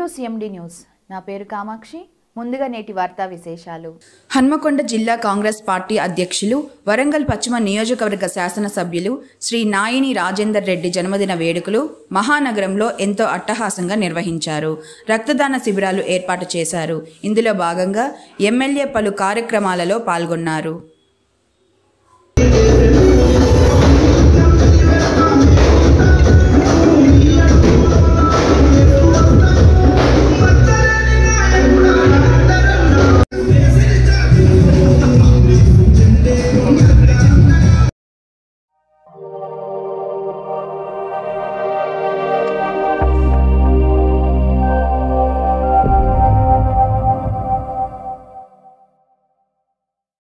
CMD news. నా పేరు కామాక్షి. ముందుగా నేటి వార్తా విశేషాలు. హన్మకొండ జిల్లా కాంగ్రెస్ పార్టీ అధ్యక్షులు, వరంగల్ పశ్చిమ నియోజకవర్గ శాసనసభ్యులు శ్రీ నాయిని రాజేందర్ రెడ్డి జన్మదిన వేడుకలు మహానగరంలో ఎంతో అట్టహాసంగా నిర్వహించారు. రక్తదాన శిబిరాలు ఏర్పాటు చేశారు. ఇందులో భాగంగా ఎమ్మెల్యే పలు కార్యక్రమాలలో పాల్గొన్నారు.